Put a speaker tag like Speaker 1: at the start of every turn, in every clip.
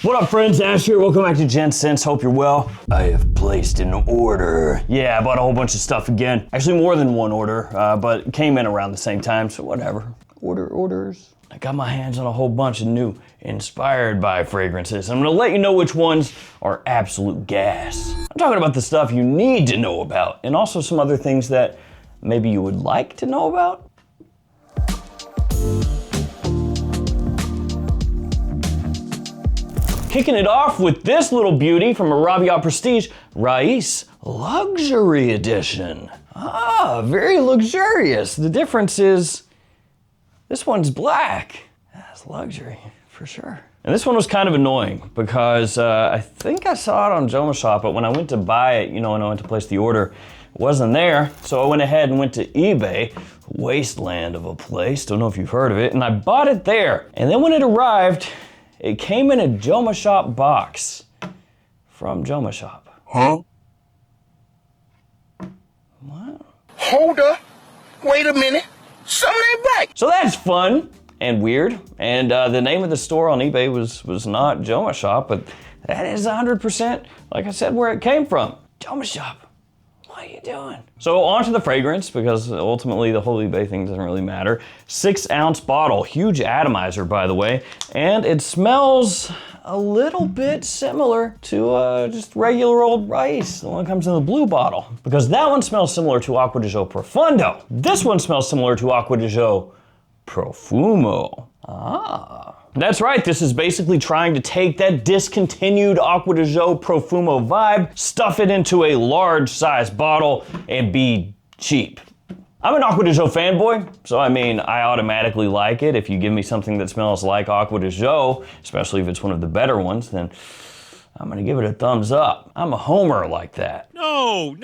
Speaker 1: What up, friends? Ash here. Welcome back to Gents. Hope you're well. I have placed an order. Yeah, I bought a whole bunch of stuff again. Actually, more than one order, but it came in around the same time, so whatever. Orders. I got my hands on a whole bunch of new inspired by fragrances. I'm gonna let you know which ones are absolute gas. I'm talking about the stuff you need to know about, and also some other things that maybe you would like to know about. Kicking it off with this little beauty from Arabia Prestige, Raees Luxury Edition. Ah, very luxurious. The difference is this one's black. That's luxury for sure. And this one was kind of annoying because I think I saw it on JOMASHOP, but when I went to buy it, when I went to place the order, it wasn't there. So I went ahead and went to eBay, wasteland of a place, don't know if you've heard of it, and I bought it there. And then when it arrived, it came in a JOMASHOP box from JOMASHOP.
Speaker 2: Huh?
Speaker 1: What?
Speaker 2: Hold up. Wait a minute. Something ain't right.
Speaker 1: So that's fun and weird. And the name of the store on eBay was not JOMASHOP, but that is 100%, like I said, where it came from. JOMASHOP. What are you doing? So on to the fragrance, because ultimately the whole eBay thing doesn't really matter. 6-ounce bottle, huge atomizer by the way, and it smells a little bit similar to just regular old Raees. The one that comes in the blue bottle, because that one smells similar to Acqua di Gio Profondo. This one smells similar to Acqua di Gio Profumo. Ah. That's right, this is basically trying to take that discontinued Acqua di Gio Profumo vibe, stuff it into a large size bottle, and be cheap. I'm an Acqua di Gio fanboy, so I automatically like it. If you give me something that smells like Acqua di Gio, especially if it's one of the better ones, then I'm gonna give it a thumbs up. I'm a homer like that.
Speaker 3: No.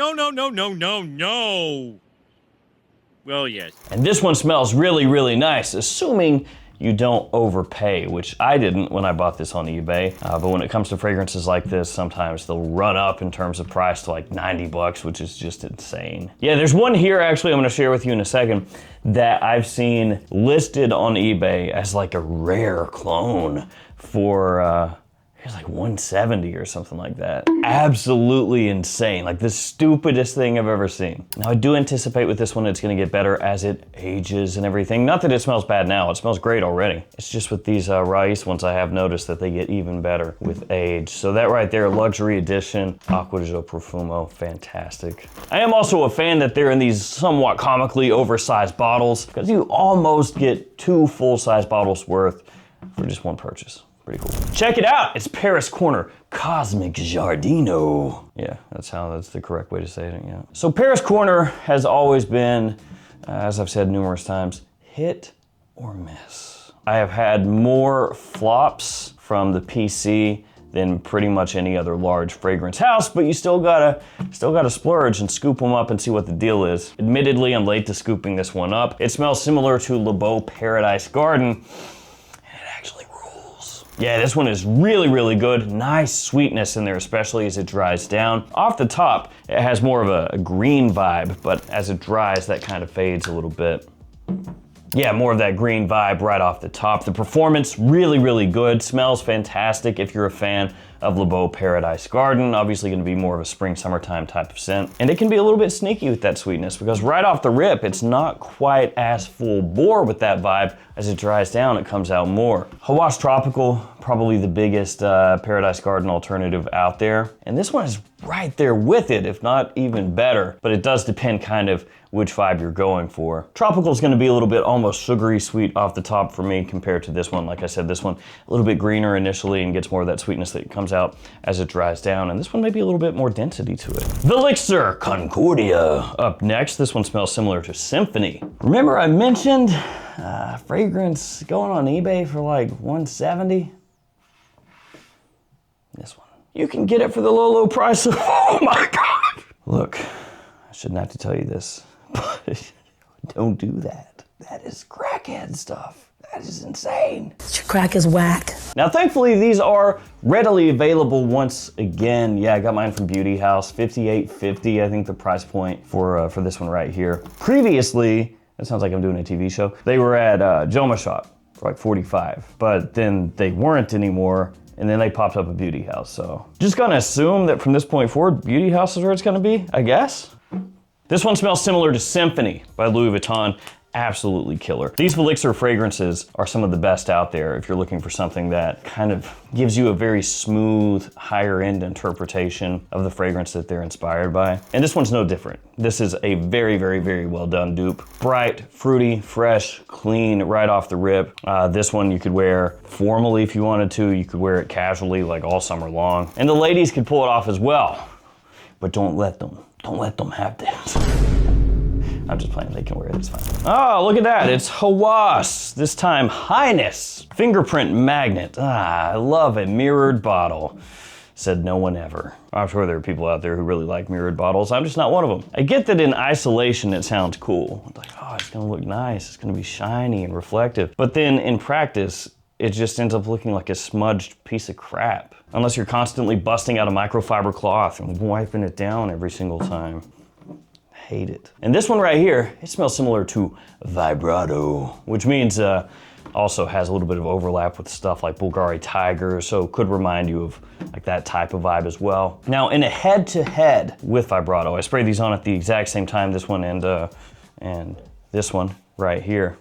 Speaker 3: Well, yes.
Speaker 1: And this one smells really, really nice, assuming you don't overpay, which I didn't when I bought this on eBay. But when it comes to fragrances like this, sometimes they'll run up in terms of price to like 90 bucks, which is just insane. Yeah, there's one here actually I'm gonna share with you in a second that I've seen listed on eBay as like a rare clone for, it's like 170 or something like that. Absolutely insane, like the stupidest thing I've ever seen. Now I do anticipate with this one it's gonna get better as it ages and everything. Not that it smells bad now, it smells great already. It's just with these Raees ones I have noticed that they get even better with age. So that right there, luxury edition, Acqua di Gio Profumo, fantastic. I am also a fan that they're in these somewhat comically oversized bottles because you almost get 2 full-size bottles worth for just one purchase. Pretty cool. Check it out, it's Paris Corner Cosmic Giardino. Yeah, that's the correct way to say it, yeah. So Paris Corner has always been, as I've said numerous times, hit or miss. I have had more flops from the PC than pretty much any other large fragrance house, but you still gotta splurge and scoop them up and see what the deal is. Admittedly, I'm late to scooping this one up. It smells similar to Le Beau Paradise Garden. Yeah, this one is really, really good. Nice sweetness in there, especially as it dries down. Off the top, it has more of a green vibe, but as it dries, that kind of fades a little bit. Yeah, more of that green vibe right off the top. The performance, really, really good. Smells fantastic if you're a fan of Le Beau Paradise Garden. Obviously gonna be more of a spring, summertime type of scent. And it can be a little bit sneaky with that sweetness because right off the rip, it's not quite as full bore with that vibe. As it dries down, it comes out more. Hawass Tropical, probably the biggest Paradise Garden alternative out there. And this one is right there with it, if not even better. But it does depend kind of which vibe you're going for. Tropical is gonna be a little bit almost sugary sweet off the top for me compared to this one. Like I said, this one a little bit greener initially and gets more of that sweetness that comes out as it dries down. And this one may be a little bit more density to it. Velixir Concordia up next. This one smells similar to Symphony. Remember I mentioned fragrance going on eBay for like 170? This one. You can get it for the low, low price of, oh my God. Look, I shouldn't have to tell you this, but don't do that. That is crackhead stuff. That is insane.
Speaker 4: Your crack is whack.
Speaker 1: Now, thankfully, these are readily available once again. Yeah, I got mine from Beauty House, $58.50, I think the price point for this one right here. Previously, that sounds like I'm doing a TV show, they were at JOMASHOP for like $45, but then they weren't anymore, and then they popped up a beauty house. So just gonna assume that from this point forward, beauty house is where it's gonna be, I guess. This one smells similar to Symphony by Louis Vuitton. Absolutely killer. These Velixir fragrances are some of the best out there if you're looking for something that kind of gives you a very smooth, higher end interpretation of the fragrance that they're inspired by. And this one's no different. This is a very, very, very well done dupe. Bright, fruity, fresh, clean, right off the rip. This one you could wear formally if you wanted to. You could wear it casually like all summer long. And the ladies could pull it off as well. But don't let them have this. I'm just playing, they can wear it, it's fine. Oh, look at that, it's Highness. This time, Highness. Fingerprint magnet. I love a mirrored bottle. Said no one ever. I'm sure there are people out there who really like mirrored bottles. I'm just not one of them. I get that in isolation it sounds cool. It's like, oh, it's gonna look nice. It's gonna be shiny and reflective. But then in practice, it just ends up looking like a smudged piece of crap. Unless you're constantly busting out a microfiber cloth and wiping it down every single time. Hate it. And this one right here, it smells similar to Vibrato, which means also has a little bit of overlap with stuff like Bulgari Tiger, so could remind you of like that type of vibe as well. Now in a head-to-head with Vibrato, I sprayed these on at the exact same time, this one and this one right here,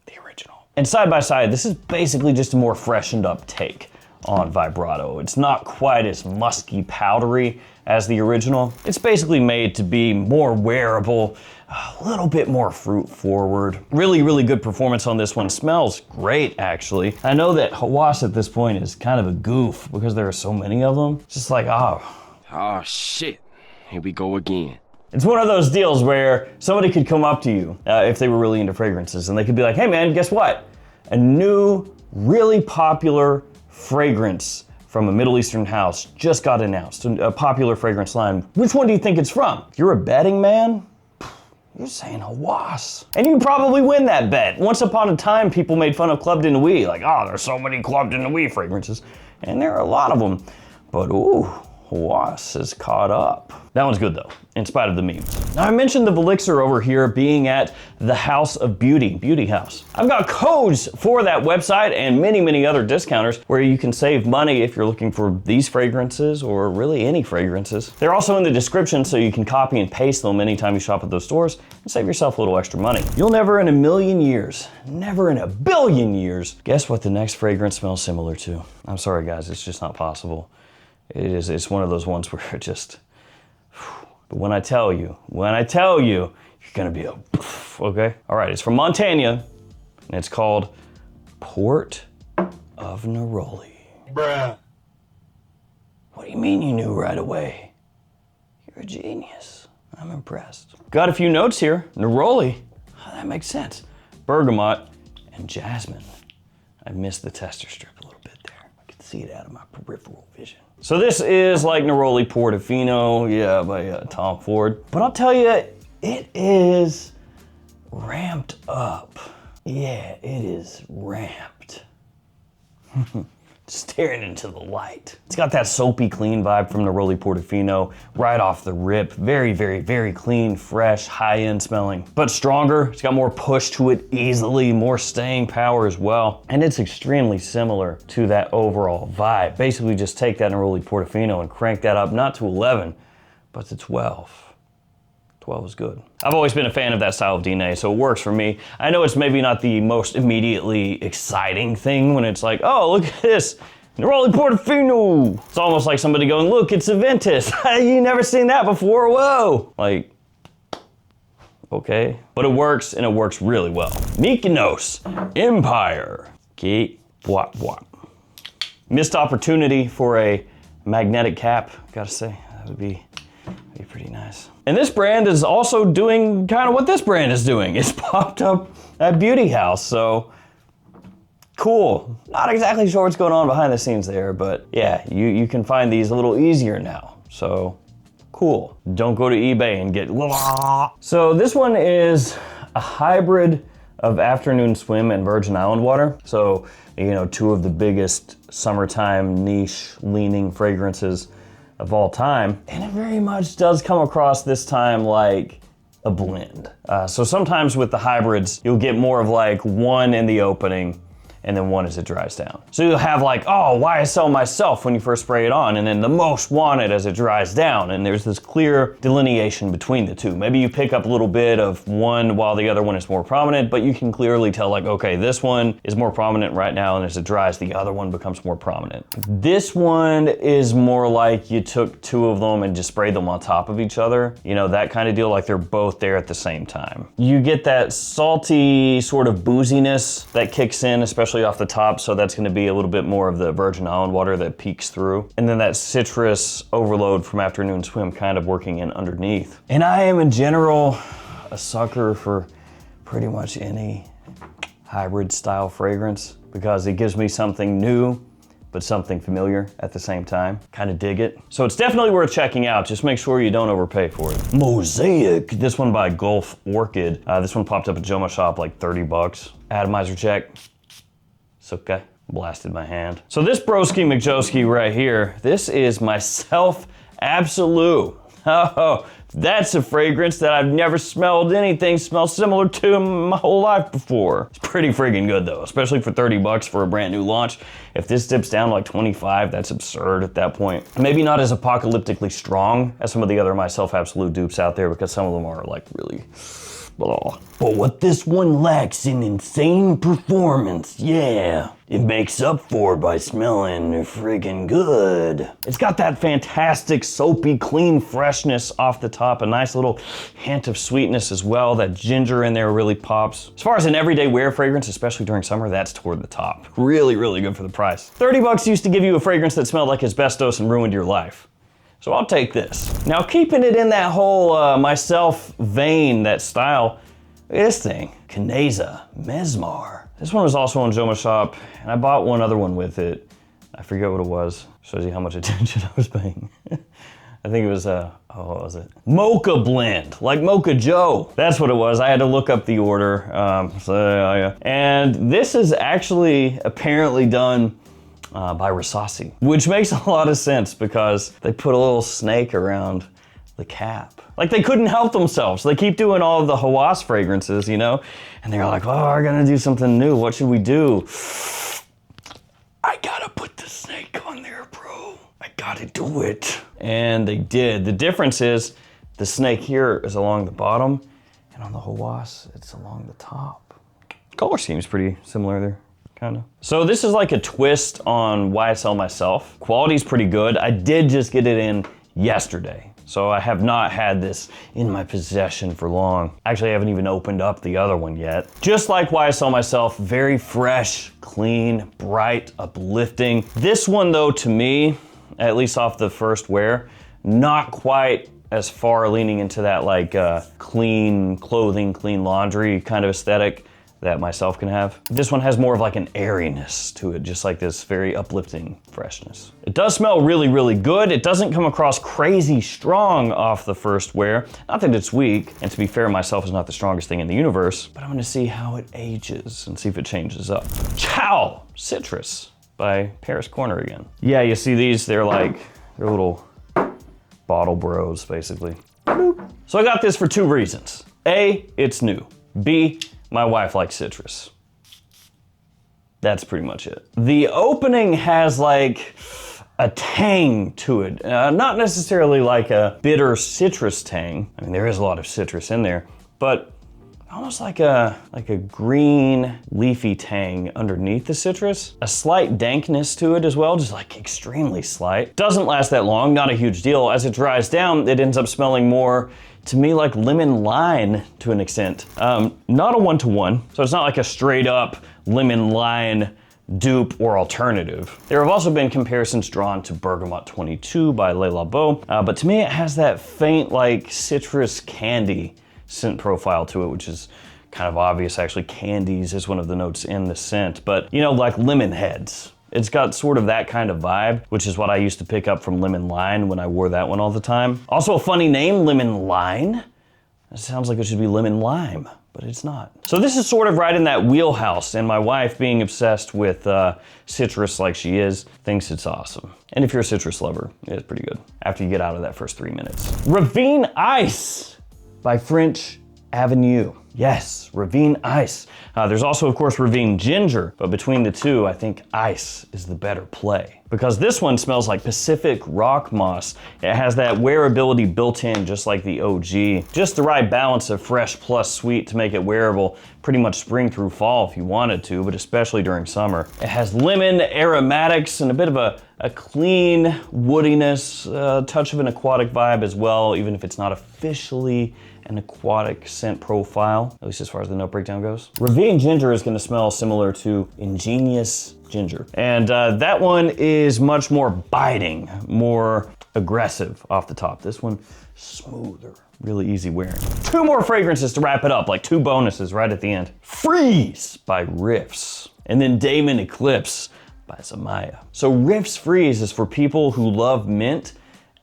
Speaker 1: the original. And side by side, this is basically just a more freshened up take on Vibrato. It's not quite as musky, powdery as the original. It's basically made to be more wearable, a little bit more fruit forward. Really, really good performance on this one. Smells great, actually. I know that Highness at this point is kind of a goof because there are so many of them. It's just like,
Speaker 4: oh shit, here we go again.
Speaker 1: It's one of those deals where somebody could come up to you if they were really into fragrances and they could be like, hey man, guess what? A new, really popular fragrance from a Middle Eastern house just got announced, a popular fragrance line. Which one do you think it's from? If you're a betting man, you're saying Highness. And you probably win that bet. Once upon a time, people made fun of Club de Nuit, like, oh, there's so many Club de Nuit fragrances. And there are a lot of them, but ooh, Highness is caught up. That one's good though, in spite of the memes. Now I mentioned the Velixir over here being at the House of Beauty House. I've got codes for that website and many, many other discounters where you can save money if you're looking for these fragrances or really any fragrances. They're also in the description so you can copy and paste them anytime you shop at those stores and save yourself a little extra money. You'll never in a million years, never in a billion years, guess what the next fragrance smells similar to. I'm sorry guys, it's just not possible. It's one of those ones where it just, but when I tell you, you're gonna be a, okay? All right, it's from Montana, and it's called Port of Neroli.
Speaker 2: Bruh.
Speaker 1: What do you mean you knew right away? You're a genius. I'm impressed. Got a few notes here. Neroli, that makes sense. Bergamot and jasmine. I missed the tester strip a little bit there. I could see it out of my peripheral vision. So this is like Neroli Portofino, yeah, by Tom Ford. But I'll tell you, it is ramped up. Yeah, it is ramped. Staring into the light. It's got that soapy clean vibe from Neroli Portofino right off the rip. Very, very, very clean, fresh, high-end smelling, but stronger. It's got more push to it easily, more staying power as well. And it's extremely similar to that overall vibe. Basically just take that Neroli Portofino and crank that up, not to 11, but to 12. 12 is good. I've always been a fan of that style of DNA, so it works for me. I know it's maybe not the most immediately exciting thing when it's like, oh, look at this, Neroli Portofino. It's almost like somebody going, look, it's Aventus. You never seen that before, whoa. Like, okay. But it works, and it works really well. Mykonos Empire. Keep wop wop. Missed opportunity for a magnetic cap, gotta say. That would be pretty nice. And this brand is also doing kind of what this brand is doing. It's popped up at Beauty House, so cool. Not exactly sure what's going on behind the scenes there, but yeah, you can find these a little easier now, so cool. Don't go to eBay and get So this one is a hybrid of Afternoon Swim and Virgin Island water. So, you know, two of the biggest summertime niche leaning fragrances of all time, and it very much does come across this time like a blend. So sometimes with the hybrids, you'll get more of like one in the opening and then one as it dries down. So you'll have like, oh, YSL myself when you first spray it on, and then the most wanted as it dries down, and there's this clear delineation between the two. Maybe you pick up a little bit of one while the other one is more prominent, but you can clearly tell like, okay, this one is more prominent right now, and as it dries, the other one becomes more prominent. This one is more like you took two of them and just sprayed them on top of each other. You know, that kind of deal, like they're both there at the same time. You get that salty sort of booziness that kicks in, especially off the top, so that's gonna be a little bit more of the virgin island water that peeks through. And then that citrus overload from afternoon swim kind of working in underneath. And I am in general a sucker for pretty much any hybrid style fragrance because it gives me something new but something familiar at the same time. Kind of dig it. So it's definitely worth checking out. Just make sure you don't overpay for it. Mosaic, this one by Gulf Orchid. This one popped up at JOMASHOP like 30 bucks. Atomizer check. It's okay. Blasted my hand. So this broski McJoski right here, this is my Self Absolute. Oh, that's a fragrance that I've never smelled anything smell similar to in my whole life before. It's pretty friggin' good though, especially for 30 bucks for a brand new launch. If this dips down to like 25, that's absurd at that point. Maybe not as apocalyptically strong as some of the other My Self Absolute dupes out there because some of them are like really blah. But what this one lacks in insane performance, yeah, it makes up for by smelling friggin' good. It's got that fantastic soapy clean freshness off the top, a nice little hint of sweetness as well. That ginger in there really pops. As far as an everyday wear fragrance, especially during summer, that's toward the top. Really, really good for the price. 30 bucks used to give you a fragrance that smelled like asbestos and ruined your life. So I'll take this. Now keeping it in that whole myself vein, that style, look at this thing, Caneza Mezmar. This one was also on JOMASHOP, and I bought one other one with it. I forget what it was. Shows you how much attention I was paying. I think it was, what was it? Mocha blend, like Mocha Joe. That's what it was. I had to look up the order. And this is actually apparently done by Raees, which makes a lot of sense because they put a little snake around the cap. Like they couldn't help themselves. They keep doing all of the Hawass fragrances, you know? And they're like, oh, we're gonna do something new. What should we do? I gotta put the snake on there, bro. I gotta do it. And they did. The difference is the snake here is along the bottom and on the Hawass, it's along the top. Color scheme's pretty similar there. Kinda. So this is like a twist on YSL myself. Quality's pretty good. I did just get it in yesterday. So I have not had this in my possession for long. Actually, I haven't even opened up the other one yet. Just like YSL myself, very fresh, clean, bright, uplifting. This one though, to me, at least off the first wear, not quite as far leaning into that like clean clothing, clean laundry kind of aesthetic that myself can have. This one has more of like an airiness to it, just like this very uplifting freshness. It does smell really, really good. It doesn't come across crazy strong off the first wear. Not that it's weak, and to be fair, myself is not the strongest thing in the universe, but I'm gonna see how it ages and see if it changes up. Ciao Citrus by Paris Corner again. Yeah, you see these, they're little bottle bros, basically. Boop. So I got this for two reasons. A, it's new. B, my wife likes citrus. That's pretty much it. The opening has like a tang to it. Not necessarily like a bitter citrus tang. I mean, there is a lot of citrus in there, but almost like a green leafy tang underneath the citrus. A slight dankness to it as well, just like extremely slight. Doesn't last that long, not a huge deal. As it dries down, it ends up smelling more to me like lemon lime to an extent. Not a one-to-one, so it's not like a straight up lemon lime dupe or alternative. There have also been comparisons drawn to Bergamot 22 by Le Labo, but to me it has that faint like citrus candy scent profile to it, which is kind of obvious. Actually, candies is one of the notes in the scent, but you know, like lemon heads. It's got sort of that kind of vibe, which is what I used to pick up from Lemon Lime when I wore that one all the time. Also a funny name, Lemon Lime. It sounds like it should be Lemon Lime, but it's not. So this is sort of right in that wheelhouse, and my wife, being obsessed with citrus like she is, thinks it's awesome. And if you're a citrus lover, it's pretty good after you get out of that first 3 minutes. Ravine Ice by French Avenue. Yes, Ravine Ice. There's also, of course, Ravine Ginger, but between the two, I think Ice is the better play. Because this one smells like Pacific rock moss. It has that wearability built in, just like the OG. Just the right balance of fresh plus sweet to make it wearable pretty much spring through fall if you wanted to, but especially during summer. It has lemon, aromatics, and a bit of a clean woodiness, touch of an aquatic vibe as well, even if it's not officially an aquatic scent profile, at least as far as the note breakdown goes. Ravine Ginger is gonna smell similar to Ingenious Ginger. And that one is much more biting, more aggressive off the top. This one, smoother, really easy wearing. Two more fragrances to wrap it up, like two bonuses right at the end. Freeze by Riffs, and then Damon Eclipse by Zamaya. So Riffs Freeze is for people who love mint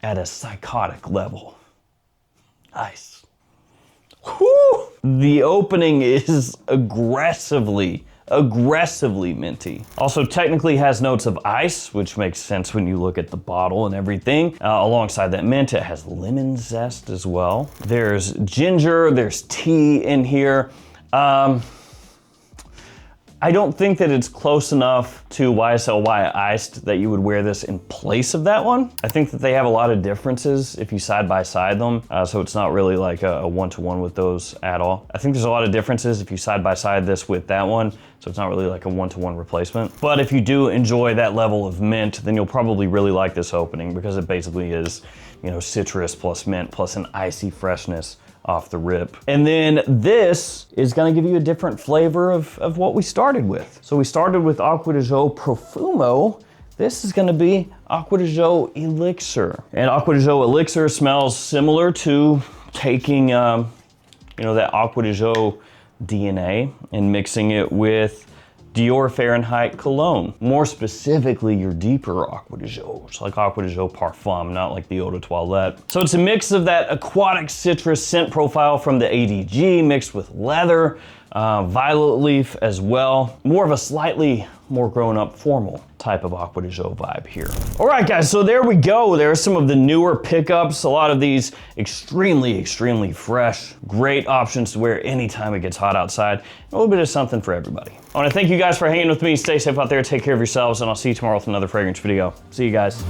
Speaker 1: at a psychotic level. Nice. Whew. The opening is aggressively minty. Also technically has notes of ice, which makes sense when you look at the bottle and everything. Alongside that mint, it has lemon zest as well. There's ginger, there's tea in here. I don't think that it's close enough to YSLY Iced that you would wear this in place of that one. I think that they have a lot of differences if you side by side them, so it's not really like a one-to-one with those at all. I think there's a lot of differences if you side by side this with that one, so it's not really like a one-to-one replacement. But if you do enjoy that level of mint, then you'll probably really like this opening because it basically is, you know, citrus plus mint plus an icy freshness off the rip. And then this is gonna give you a different flavor of what we started with. So we started with Acqua di Gio Profumo. This is gonna be Acqua di Gio Elixir. And Acqua di Gio Elixir smells similar to taking, you know, that Acqua di Gio DNA and mixing it with Dior Fahrenheit cologne. More specifically, your deeper Acqua di Gio. It's like Acqua di Gio Parfum, not like the Eau de Toilette. So it's a mix of that aquatic citrus scent profile from the ADG mixed with leather, violet leaf as well. More of a slightly more grown-up formal type of Acqua di Gio vibe here. All right, guys, so there we go. There are some of the newer pickups. A lot of these extremely fresh. Great options to wear anytime it gets hot outside. A little bit of something for everybody. I wanna thank you guys for hanging with me. Stay safe out there, take care of yourselves, and I'll see you tomorrow with another fragrance video. See you guys.